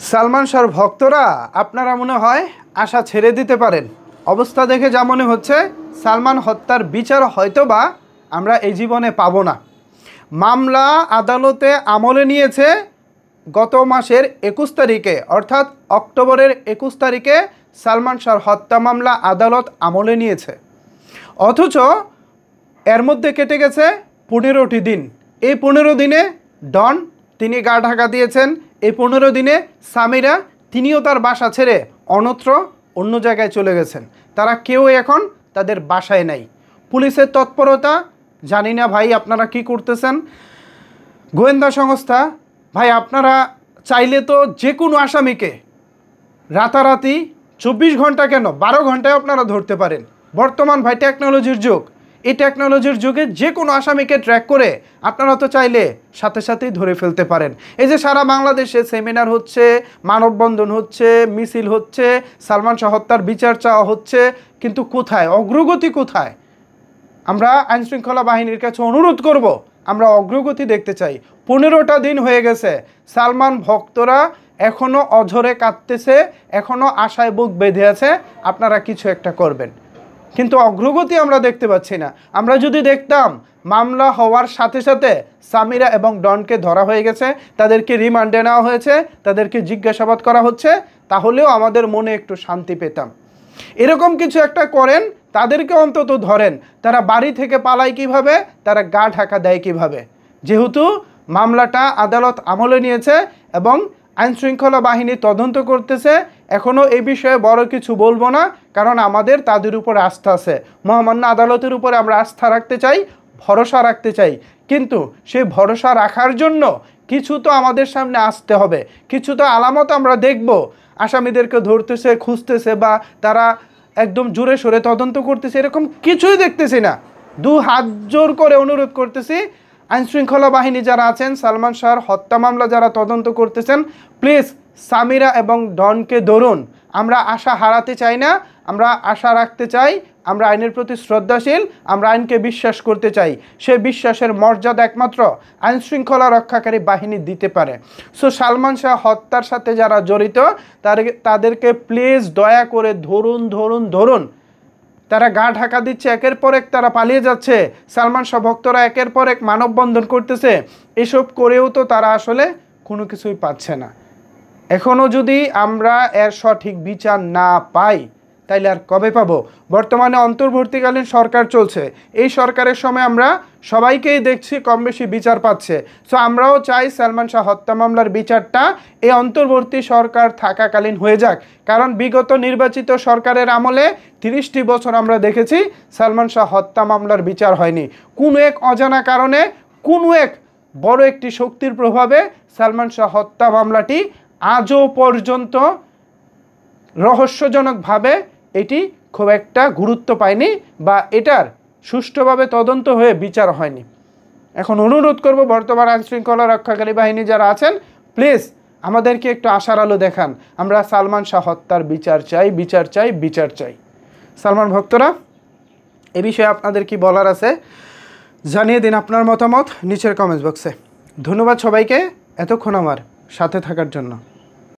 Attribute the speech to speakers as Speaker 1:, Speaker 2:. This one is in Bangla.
Speaker 1: সালমান শাহর ভক্তরা আপনারা মনে হয় আশা ছেড়ে দিতে পারেন। অবস্থা দেখে যা মনে হচ্ছে সালমান হত্যার বিচার হয়তোবা আমরা এই জীবনে পাবো না। মামলা আদালতে আমলে নিয়েছে গত মাসের 21 তারিখে, অর্থাৎ অক্টোবরের 21 তারিখে সালমান শাহর হত্যা মামলা আদালত আমলে নিয়েছে। অথচ এর মধ্যে কেটে গেছে 15টি দিন। এই 15 দিনে ডন তিনি গা ঢাকা দিয়েছেন। এই 15 দিনে সামিরা তিনিও তার বাসা ছেড়ে অন্যত্র অন্য জায়গায় চলে গেছেন। তারা কেউ এখন তাদের বাসায় নাই। পুলিশের তৎপরতা জানি না ভাই আপনারা কি করতেছেন। গোয়েন্দা সংস্থা ভাই আপনারা চাইলে তো যে কোনো আসামিকে রাতারাতি 24 ঘন্টা কেন 12 ঘন্টায় আপনারা ধরতে পারেন। বর্তমান ভাই টেকনোলজির যুগ। এই টেকনোলজির যুগে যে কোনো আসামিকে ট্র্যাক করে আপনারা তো চাইলে সাথে সাথেই ধরে ফেলতে পারেন। এই যে সারা বাংলাদেশে সেমিনার হচ্ছে, মানববন্ধন হচ্ছে, মিছিল হচ্ছে, সালমান শাহ হত্যার বিচার চাওয়া হচ্ছে, কিন্তু কোথায় অগ্রগতি কোথায়? আমরা আইনশৃঙ্খলা বাহিনীর কাছে অনুরোধ করব, আমরা অগ্রগতি দেখতে চাই। 15টা দিন হয়ে গেছে, সালমান ভক্তরা এখনও অঝরে কাঁদতেছে, এখনও আশায় বুক বেঁধে আছে আপনারা কিছু একটা করবেন, কিন্তু অগ্রগতি আমরা দেখতে পাচ্ছি না। আমরা যদি দেখতাম মামলা হওয়ার সাথে সাথে সামিরা এবং ডনকে ধরা হয়ে গেছে, তাদেরকে রিমান্ডে নেওয়া হয়েছে, তাদেরকে জিজ্ঞাসাবাদ করা হচ্ছে, তাহলেও আমাদের মনে একটু শান্তি পেতাম। এরকম কিছু একটা করেন, তাদেরকে অন্তত ধরেন। তারা বাড়ি থেকে পালায় কিভাবে, তারা গা ঢাকা দেয় কিভাবে? যেহেতু মামলাটা আদালত আমলে নিয়েছে এবং আইনশৃঙ্খলা বাহিনী তদন্ত করতেছে, এখনও এই বিষয়ে বড় কিছু বলবো না, কারণ আমাদের তাদের উপর আস্থা আছে। মহামান্য আদালতের উপরে আমরা আস্থা রাখতে চাই, ভরসা রাখতে চাই, কিন্তু সেই ভরসা রাখার জন্য কিছু তো আমাদের সামনে আসতে হবে, কিছু তো আলামত আমরা দেখব। আসামিদেরকে ধরতেছে, খুঁজতেছে, বা তারা একদম জোরে সোরে তদন্ত করতেছে, এরকম কিছুই দেখতেছি না। দু হাত জোর করে অনুরোধ করতেছি, আইনশৃঙ্খলা বাহিনী যারা আছেন, সালমান শাহর হত্যা মামলা যারা তদন্ত করতেছেন, প্লিজ সামিরা এবং ডনকে ধরুন। আমরা আশা হারাতে চাই না, আমরা আশা রাখতে চাই, আমরা আইনের প্রতি শ্রদ্ধাশীল, আমরা আইনকে বিশ্বাস করতে চাই। সে বিশ্বাসের মর্যাদা একমাত্র আইনশৃঙ্খলা রক্ষাকারী বাহিনী দিতে পারে। সো সালমান শাহ হত্যার সাথে যারা জড়িত তাদেরকে প্লিজ দয়া করে ধরুন ধরুন ধরুন। তারা গা ঢাকা দিচ্ছে, একের পর এক তারা পালিয়ে যাচ্ছে, সালমান শাহ ভক্তরা একের পর এক মানববন্ধন করতেছে, এসব করেও তো তারা আসলে কোনো কিছুই পাচ্ছে না। এখনও যদি আমরা এর সঠিক বিচার না পাই তাইলে আর কবে পাবো? বর্তমানে অন্তর্বর্তীকালীন সরকার চলছে, এই সরকারের সময় আমরা সবাইকেই দেখছি কম বেশি বিচার পাচ্ছে। সো আমরাও চাই সালমান শাহ হত্যা মামলার বিচারটা এই অন্তর্বর্তী সরকার থাকাকালীন হয়ে যাক, কারণ বিগত নির্বাচিত সরকারের আমলে 30টি বছর আমরা দেখেছি সালমান শাহ হত্যা মামলার বিচার হয়নি। কোনো এক অজানা কারণে, কোনো এক বড় একটি শক্তির প্রভাবে সালমান শাহ হত্যা মামলাটি আজও পর্যন্ত রহস্যজনকভাবে এটি খুব একটা গুরুত্ব পায়নি, বা এটার সুষ্ঠুভাবে তদন্ত হয়ে বিচার হয়নি। এখন অনুরোধ করব বর্তমান আইনশৃঙ্খলা রক্ষাকারী বাহিনী যারা আছেন, প্লিজ আমাদেরকে একটু আশার আলো দেখান। আমরা সালমান শাহ হত্যার বিচার চাই, বিচার চাই, বিচার চাই। সালমান ভক্তরা, এ বিষয়ে আপনাদের কি বলার আছে জানিয়ে দিন আপনার মতামত নিচের কমেন্টস বক্সে। ধন্যবাদ সবাইকে এতক্ষণ আমার সাথে থাকার জন্য।